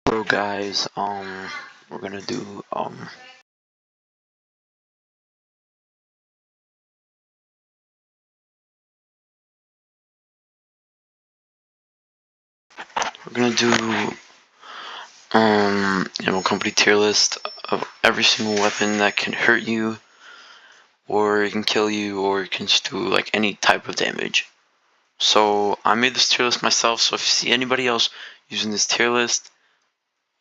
So guys, we're gonna do we're gonna do company tier list of every single weapon that can hurt you, or it can kill you, or it can just do like any type of damage. So I made this tier list myself. So if you see anybody else using this tier list,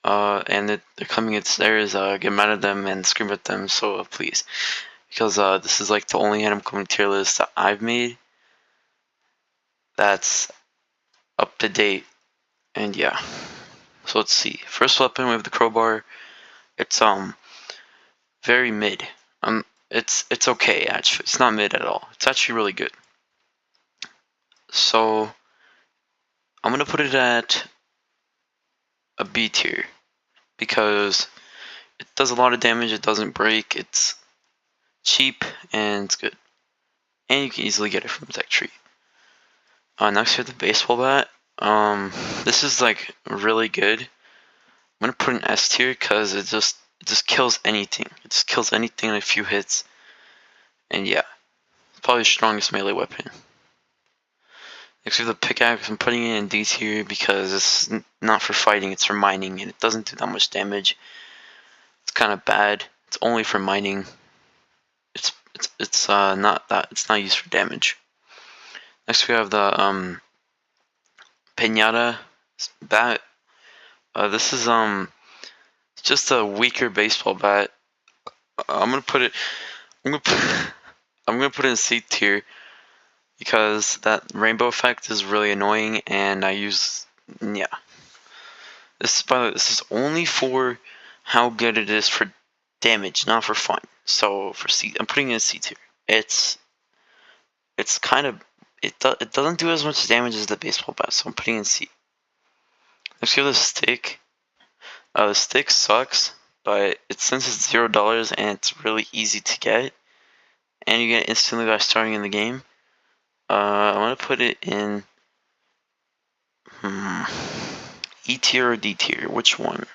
and they're coming upstairs, get mad at them and scream at them. So please, because this is like the only item company tier list that I've made that's up to date. And yeah. So let's see. First weapon, we have the crowbar. It's very mid. It's okay actually. It's not mid at all. It's actually really good. So I'm gonna put it at a B tier because it does a lot of damage. It doesn't break. It's cheap and it's good. And you can easily get it from Tech Tree. Next we have the baseball bat. This is like really good. I'm gonna put an S tier because it just kills anything. It just kills anything in a few hits. And yeah, it's probably the strongest melee weapon. Next we have the pickaxe. I'm putting it in D tier because it's not for fighting, it's for mining, and it doesn't do that much damage. It's kind of bad. It's only for mining. It's not that it's not used for damage. Next we have the Pinata bat. This is just a weaker baseball bat. I'm gonna put it. I'm gonna put, I'm gonna put it in C tier because that rainbow effect is really annoying, and I use yeah. This, by the way, this is only for how good it is for damage, not for fun. So for C, I'm putting it in C tier. It's kind of it doesn't do as much damage as the baseball bat, so I'm putting it in C. Next we have the stick. The stick sucks, but since it's $0 and it's really easy to get, and you get it instantly by starting in the game. I'm gonna put it in E tier or D tier. Which one?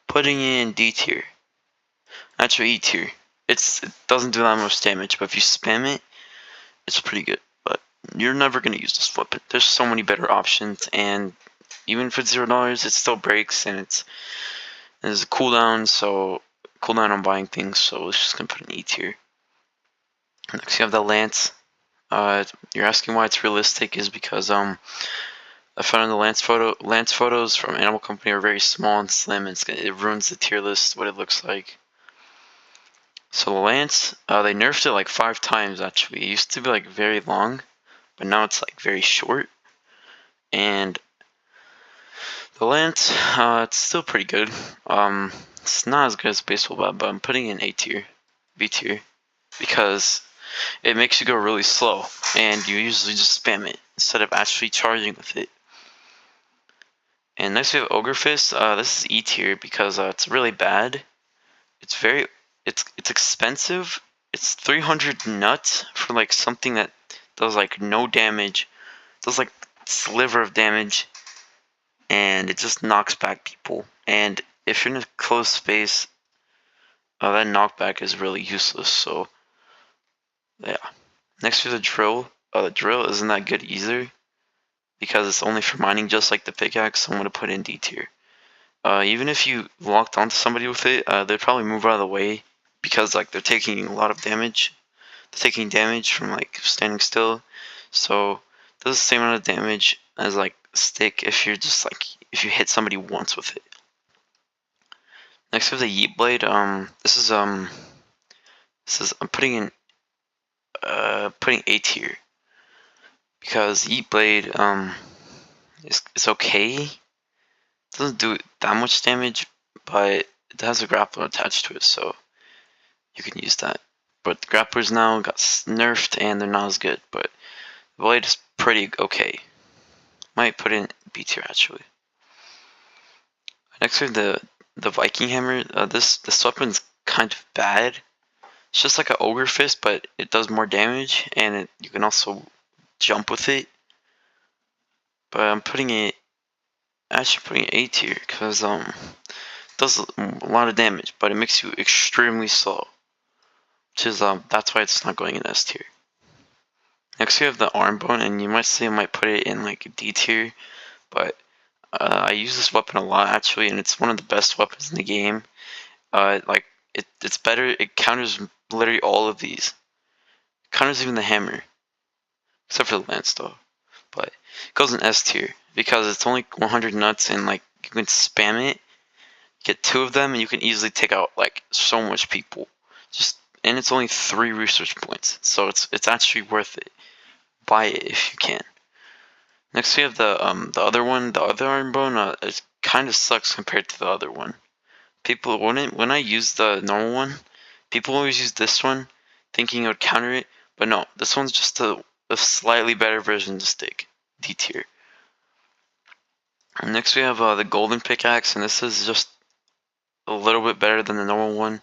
Putting it in D tier. Actually, E tier. It doesn't do that much damage, but if you spam it, it's pretty good. But you're never gonna use this weapon. There's so many better options, and even for $0, it still breaks, and there's a cooldown, so cooldown on buying things. So it's just gonna put an E tier. Next, you have the lance. You're asking why it's realistic is because I found the lance photos from Animal Company are very small and slim, and it ruins the tier list what it looks like. So the lance, they nerfed it like 5 times actually. It used to be like very long, but now it's like very short. And the lance, it's still pretty good. It's not as good as baseball bat, but I'm putting it in A tier, B tier, because it makes you go really slow, and you usually just spam it instead of actually charging with it. And next we have Ogre Fist. This is E tier because it's really bad. It's expensive. It's 300 nuts for like something that does like no damage, does like sliver of damage, and it just knocks back people. And if you're in a closed space, that knockback is really useless. So yeah. Next to the drill. The drill isn't that good either because it's only for mining, just like the pickaxe. So I'm gonna put in D tier. Even if you locked onto somebody with it, they'd probably move out of the way because like they're taking a lot of damage. They're taking damage from like standing still, so it does the same amount of damage as like stick if you're just like if you hit somebody once with it. Next we have the Yeet Blade. This is I'm putting A tier because Yeet Blade it's okay. It doesn't do that much damage, but it has a grappler attached to it, so you can use that. But the grapplers now got nerfed and they're not as good, but the blade is pretty okay. Might put in B tier actually. Next we have the Viking hammer. This weapon's kind of bad. It's just like an ogre fist, but it does more damage, and you can also jump with it. But I'm putting it actually putting it A tier because does a lot of damage, but it makes you extremely slow. Which is that's why it's not going in S tier. Next we have the arm bone, and you might say I might put it in like D tier, but I use this weapon a lot actually, and it's one of the best weapons in the game. Like it's better. It counters literally all of these. It counters even the hammer, except for the lance though. But it goes in S tier because it's only 100 nuts, and like you can spam it, get 2 of them, and you can easily take out like so much people. And it's only 3 research points, so it's actually worth it. Buy it if you can. Next we have the other one, the other arm bone. It kind of sucks compared to the other one. People when I use the normal one, people always use this one, thinking it would counter it, but no, this one's just a slightly better version of the stick, D tier. Next we have the golden pickaxe, and this is just a little bit better than the normal one.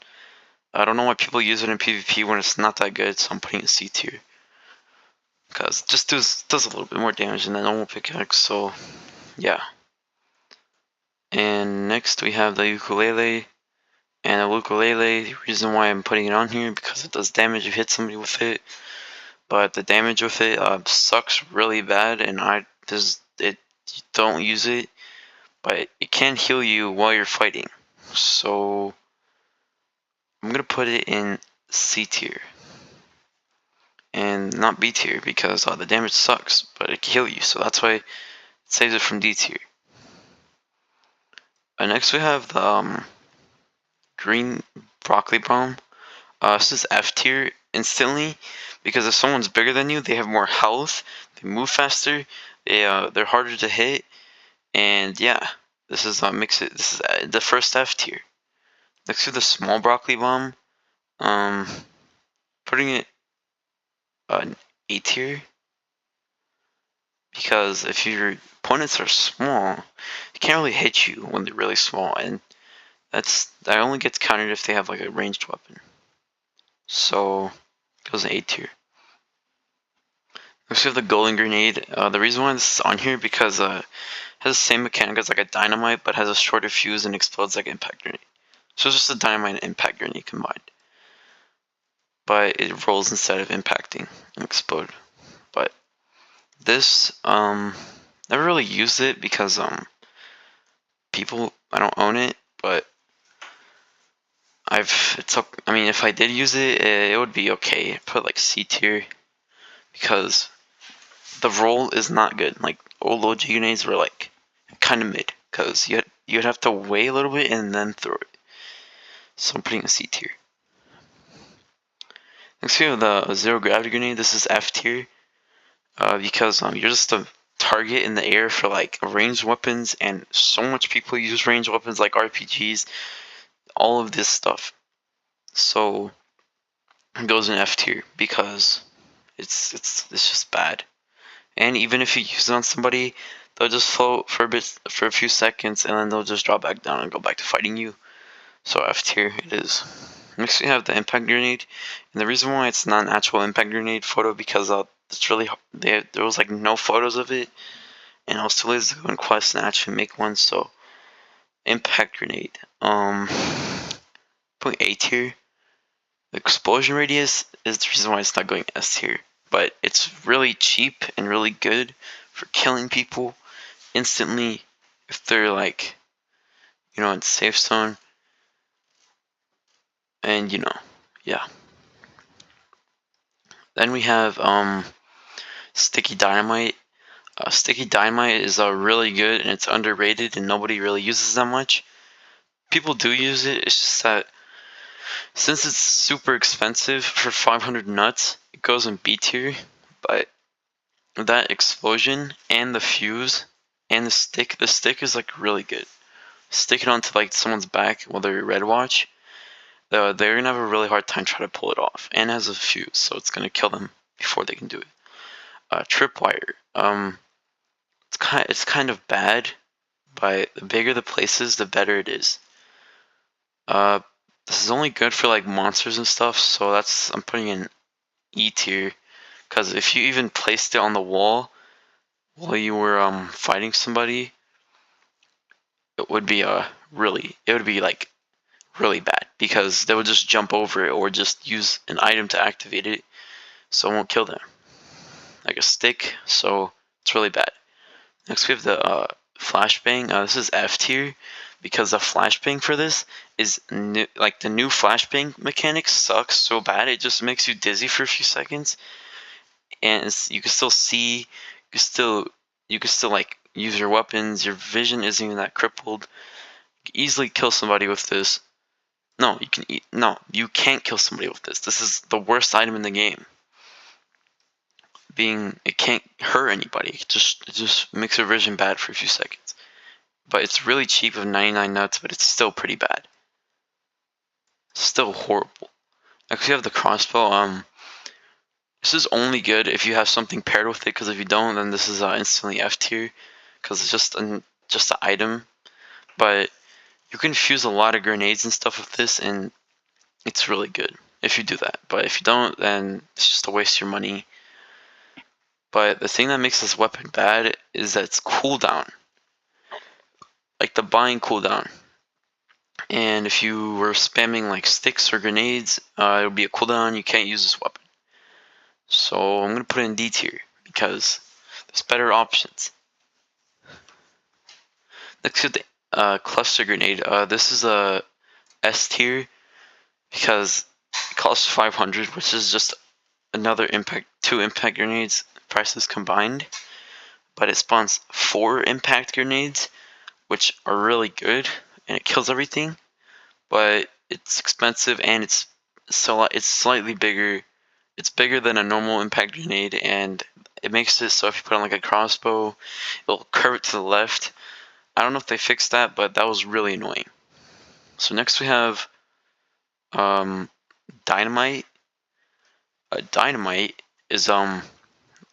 I don't know why people use it in PvP when it's not that good, so I'm putting it C tier. Because it just does a little bit more damage than the normal pickaxe, so yeah. And next we have the ukulele. And the ukulele, the reason why I'm putting it on here, because it does damage if you hit somebody with it. But the damage with it sucks really bad, and don't use it. But it can heal you while you're fighting. So I'm gonna put it in C tier. And not B tier because the damage sucks, but it can heal you, so that's why it saves it from D tier. Next we have the green broccoli bomb. This is F tier instantly because if someone's bigger than you, they have more health, they move faster, they're harder to hit, and yeah, this is This is the first F tier. Next to the small broccoli bomb, putting it A tier because if your opponents are small, they can't really hit you when they're really small, and that only gets countered if they have like a ranged weapon. So it goes in A tier. Next we have the golden grenade. The reason why this is on here because it has the same mechanic as like a dynamite, but has a shorter fuse and explodes like an impact grenade. So it's just a dynamite and impact grenade combined. But it rolls instead of impacting and explode. But this never really used it because I don't own it, but I mean if I did use it, it would be okay. Put like C tier because the roll is not good. Like old OG grenades were like kind of mid because you'd have to wait a little bit and then throw it. So I'm putting a C tier. Next we have the zero gravity grenade. This is F tier because you're just a target in the air for like ranged weapons, and so much people use ranged weapons like RPGs, all of this stuff. So it goes in F tier because it's just bad. And even if you use it on somebody, they'll just float for a few seconds, and then they'll just drop back down and go back to fighting you. So F tier it is. Next we have the impact grenade, and the reason why it's not an actual impact grenade photo because it's really there was like no photos of it, and I was too lazy to go in quest and actually make one. So impact grenade, putting A tier. The explosion radius is the reason why it's not going S tier, but it's really cheap and really good for killing people instantly if they're like, in safe zone. And yeah. Then we have sticky dynamite. Sticky dynamite is really good, and it's underrated and nobody really uses that much. People do use it, it's just that since it's super expensive for 500 nuts, it goes in B tier, but that explosion and the fuse and the stick is like really good. Stick it onto like someone's back while they're red watch, they're gonna have a really hard time trying to pull it off, and it has a fuse, so it's gonna kill them before they can do it. Tripwire, it's kind of bad, but the bigger the places, the better it is. Uh, this is only good for like monsters and stuff, so I'm putting in E tier, because if you even placed it on the wall while you were fighting somebody, it would be like really bad because they would just jump over it or just use an item to activate it, so it won't kill them, like a stick. So it's really bad. Next we have the flashbang. This is F tier because the flashbang for this is new, like the new flashbang mechanic sucks so bad it just makes you dizzy for a few seconds, and you can still see, you can still like use your weapons. Your vision isn't even that crippled. You can easily kill somebody with this. No, you can't kill somebody with this. This is the worst item in the game. It can't hurt anybody. It just makes your vision bad for a few seconds. But it's really cheap of 99 nuts, but it's still pretty bad. Still horrible. Next, you have the crossbow. This is only good if you have something paired with it, because if you don't, then this is instantly F tier, because it's just an item. But you can fuse a lot of grenades and stuff with this, and it's really good if you do that. But if you don't, then it's just a waste of your money. But the thing that makes this weapon bad is that it's cooldown, like the buying cooldown. And if you were spamming like sticks or grenades, it would be a cooldown. You can't use this weapon. So I'm gonna put it in D tier because there's better options. Next to the cluster grenade, this is a S tier because it costs 500, which is just another two impact grenades prices combined. But it spawns 4 impact grenades, which are really good, and it kills everything. But it's expensive and it's slightly bigger. It's bigger than a normal impact grenade, and it makes it so if you put on like a crossbow, it'll curve it to the left. I don't know if they fixed that, but that was really annoying. So next we have dynamite. Dynamite is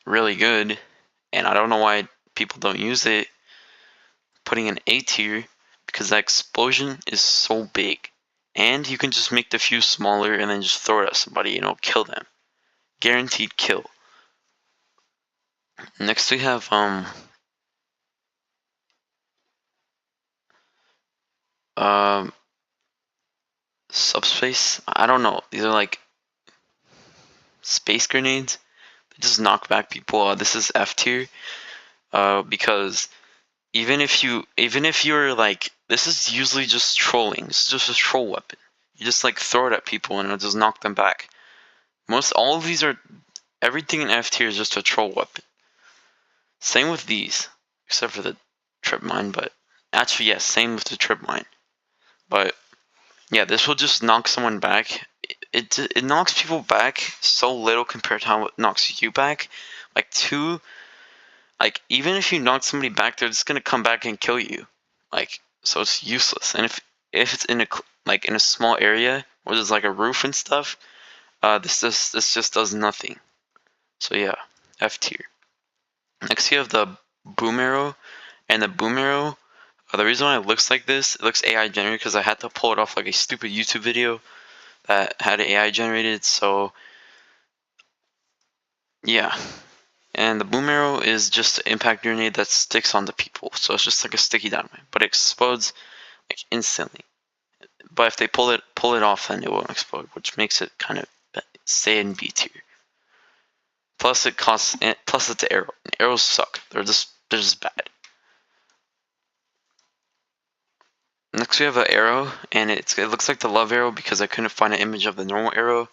really good, and I don't know why people don't use it. Putting an A tier because that explosion is so big, and you can just make the fuse smaller and then just throw it at somebody, kill them. Guaranteed kill. Next we have subspace. I don't know. These are like space grenades. They just knock back people. This is F tier. Because even if you're like, this is usually just trolling. It's just a troll weapon. You just like throw it at people and it'll just knock them back. All of these are, everything in F tier is just a troll weapon. Same with these, except for the trip mine. But actually, yes, same with the trip mine. But yeah, this will just knock someone back. It knocks people back so little compared to how it knocks you back. Like even if you knock somebody back, they're just gonna come back and kill you. Like, so it's useless. And if it's in a small area where there's like a roof and stuff, this just does nothing. So yeah, F tier. Next you have the boom arrow, and the boom arrow. The reason why it looks like this, it looks AI generated because I had to pull it off like a stupid YouTube video that had AI generated. So yeah, and the boom arrow is just an impact grenade that sticks onto people. So it's just like a sticky dynamite, but it explodes like instantly. But if they pull it off, then it won't explode, which makes it kind of stay in B tier. Plus it's an arrow. Arrows suck. They're just bad. Next we have an arrow, and it looks like the love arrow because I couldn't find an image of the normal arrow.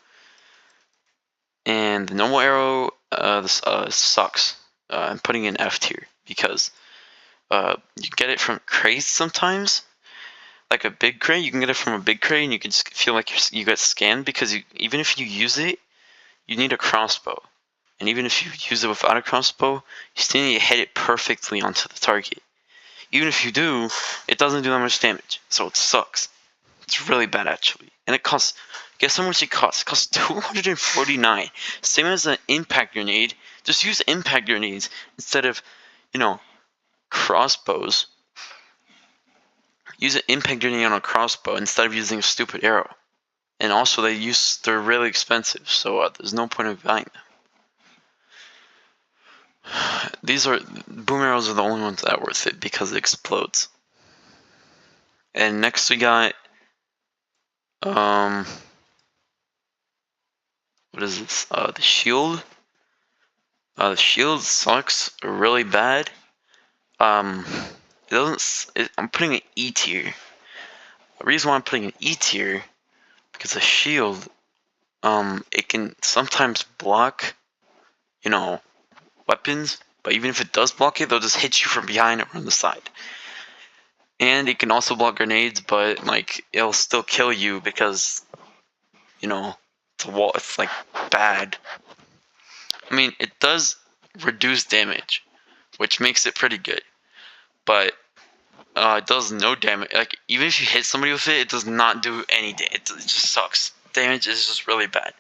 And the normal arrow sucks. I'm putting in F tier because you get it from crates sometimes. Like a big crate, you can get it from a big crate, and you can just feel like you get scanned because even if you use it, you need a crossbow. And even if you use it without a crossbow, you still need to hit it perfectly onto the target. Even if you do, it doesn't do that much damage, so it sucks. It's really bad actually. And it costs, guess how much it costs? It costs 249. Same as an impact grenade. Just use impact grenades instead of, crossbows. Use an impact grenade on a crossbow instead of using a stupid arrow. And also they're really expensive, so there's no point of buying them. Boom arrows are the only ones that are worth it because it explodes. And next we got what is this? The shield. The shield sucks really bad. It doesn't. I'm putting an E tier. The reason why I'm putting an E tier because the shield, it can sometimes block, you know, weapons. But even if it does block it, they'll just hit you from behind or on the side. And it can also block grenades, but like it'll still kill you because, you know, it's a wall. It's like bad. I mean, it does reduce damage, which makes it pretty good. But it does no damage. Like even if you hit somebody with it, it does not do any damage. It just sucks. Damage is just really bad.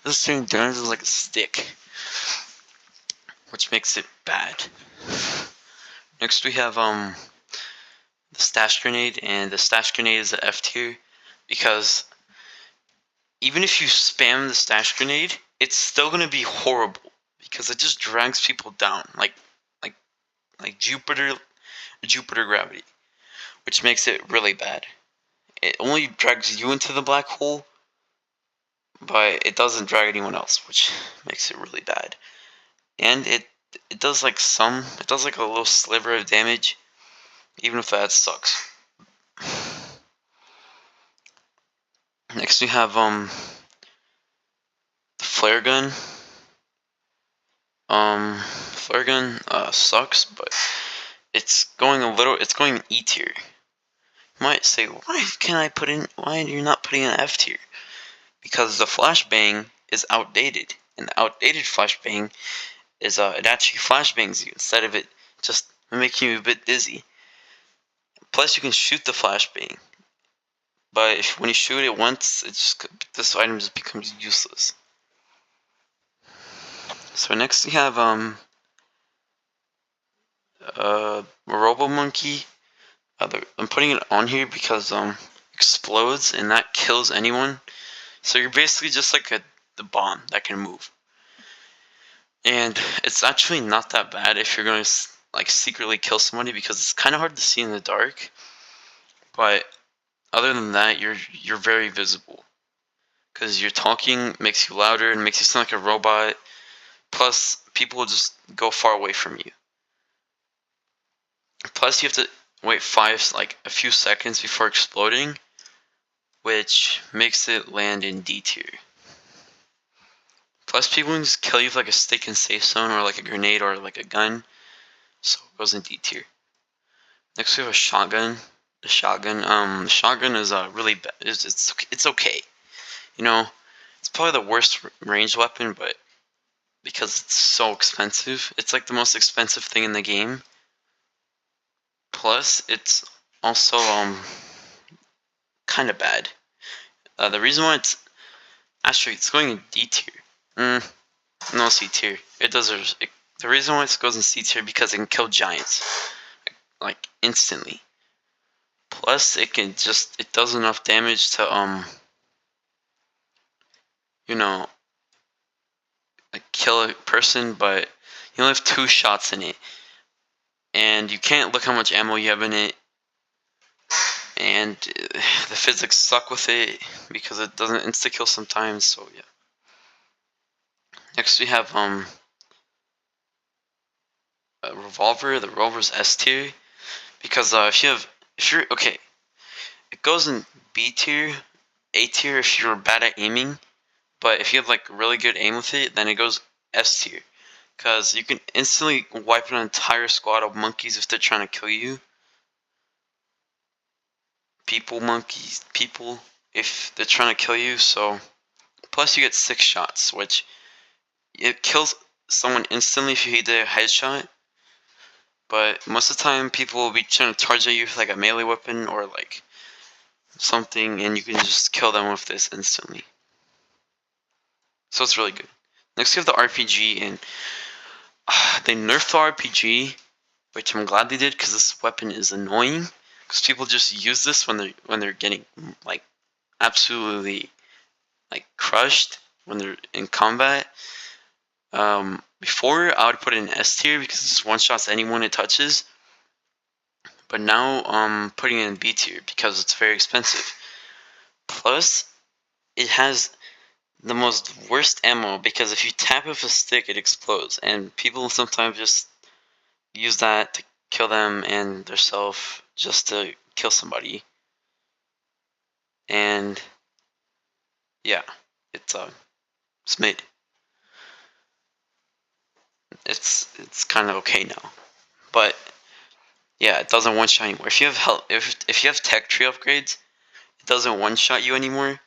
This thing damage is like a stick, which makes it bad. Next we have the stash grenade, and the stash grenade is the F tier because even if you spam the stash grenade, it's still gonna be horrible because it just drags people down like Jupiter gravity, which makes it really bad. It only drags you into the black hole, but it doesn't drag anyone else, which makes it really bad. And it does like a little sliver of damage, even if that sucks. Next we have the flare gun. Flare gun sucks, but it's going E tier. You might say, why are you not putting in F tier? Because the flashbang is outdated, and the outdated flashbang is it actually flashbangs you instead of it just making you a bit dizzy. Plus, you can shoot the flashbang, but when you shoot it once, this item just becomes useless. So next we have Robo Monkey. I'm putting it on here because explodes and that kills anyone. So you're basically just like the bomb that can move. And it's actually not that bad if you're going to like secretly kill somebody because it's kind of hard to see in the dark. But other than that, you're very visible because your talking makes you louder and makes you sound like a robot. Plus, people will just go far away from you. Plus, you have to wait a few seconds before exploding, which makes it land in D tier. Plus, people can just kill you with like a stick in safe zone or like a grenade or like a gun, so it goes in D tier. Next, we have a shotgun. The shotgun is really bad. It's okay. You know, it's probably the worst ranged weapon, but because it's so expensive, it's like the most expensive thing in the game. Plus, it's also kind of bad. The reason why it's going in D tier. No, C tier. The reason why it goes in C tier because it can kill giants like instantly. Plus, it does enough damage to you know, like kill a person, but you only have 2 shots in it, and you can't look how much ammo you have in it. And the physics suck with it because it doesn't insta kill sometimes. So yeah. Next we have a revolver. The revolver's S tier because if you're okay, it goes in B tier, A tier if you're bad at aiming. But if you have like really good aim with it, then it goes S tier because you can instantly wipe an entire squad of monkeys if they're trying to kill you. People if they're trying to kill you. So plus you get 6 shots, which it kills someone instantly if you hit a headshot. But most of the time, people will be trying to charge at you with like a melee weapon or like something, and you can just kill them with this instantly. So it's really good. Next, we have the RPG, and they nerfed the RPG, which I'm glad they did because this weapon is annoying. Because people just use this when they're getting like absolutely like crushed when they're in combat. Before I would put it in S tier because it just one shots anyone it touches. but now I'm putting it in B tier because it's very expensive. Plus, it has the most worst ammo because if you tap with a stick, it explodes, and people sometimes just use that to kill them and theirself just to kill somebody. And yeah, it's mid. It's kind of okay now, but yeah, it doesn't one shot anymore. If you have if you have tech tree upgrades, it doesn't one shot you anymore.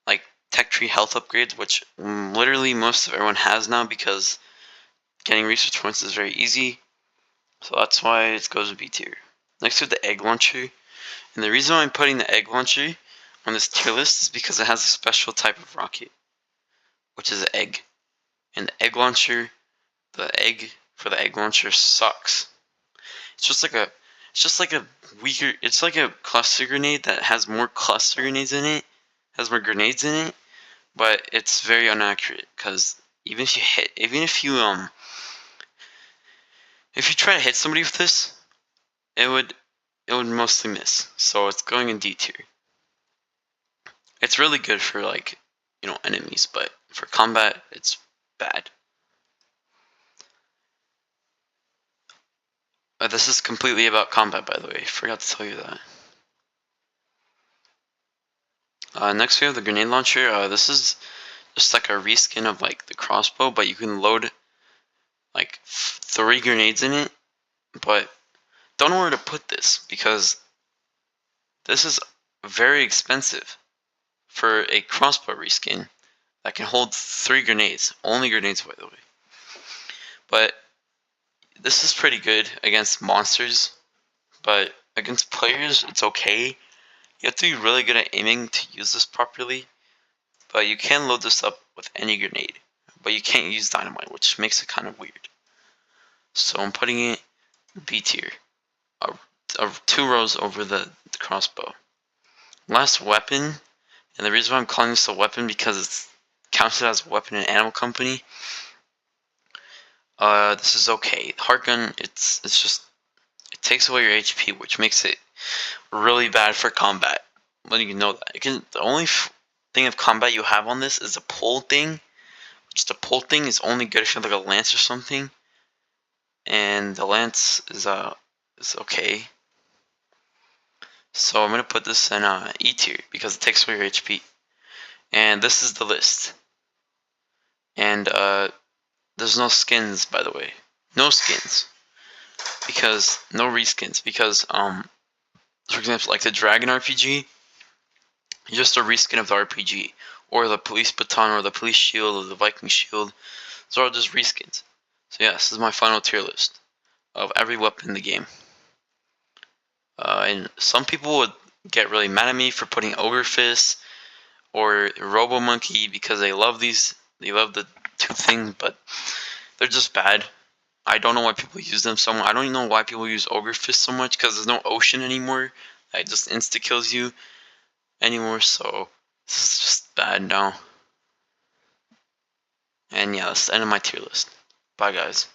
Like tech tree health upgrades, which literally most of everyone has now because getting research points is very easy. So that's why it goes to B tier. Next to the egg launcher, and the reason why I'm putting the egg launcher on this tier list is because it has a special type of rocket, which is an egg. And the egg for the egg launcher sucks. It's just like a weaker. It's like a cluster grenade that has more cluster grenades in it, has more grenades in it, but it's very inaccurate because even if you try to hit somebody with this, it would mostly miss. So it's going in D tier. It's really good for like enemies, but for combat, it's bad. This is completely about combat, by the way. Forgot to tell you that. Next we have the grenade launcher. This is just like a reskin of like the crossbow, but you can load like 3 grenades in it. But don't know where to put this because this is very expensive for a crossbow reskin that can hold 3 grenades. Only grenades, by the way. But this is pretty good against monsters, but against players, it's okay. You have to be really good at aiming to use this properly, but you can load this up with any grenade, but you can't use dynamite, which makes it kind of weird. So I'm putting it B tier, 2 rows over the crossbow. Last weapon, and the reason why I'm calling this a weapon because it's counted as a weapon in Animal Company. This is okay. Heart gun, it's just it takes away your HP, which makes it really bad for combat. Letting you know that. The only thing of combat you have on this is a pull thing. Which the pull thing is only good if you have like a lance or something. And the lance is okay. So I'm gonna put this in E tier because it takes away your HP. And this is the list. And there's no skins, by the way. No skins. Because no reskins. Because for example, like the Dragon RPG, just a reskin of the RPG, or the police baton, or the police shield, or the Viking shield. Those are all just reskins. So yeah, this is my final tier list of every weapon in the game. And some people would get really mad at me for putting Ogre Fist or Robo Monkey because they love these. They love the 2 things, but they're just bad. I don't know why people use them so much. I don't even know why people use Ogre Fist so much because there's no ocean anymore. It just insta kills you anymore. So this is just bad now. And yeah, that's the end of my tier list. Bye, guys.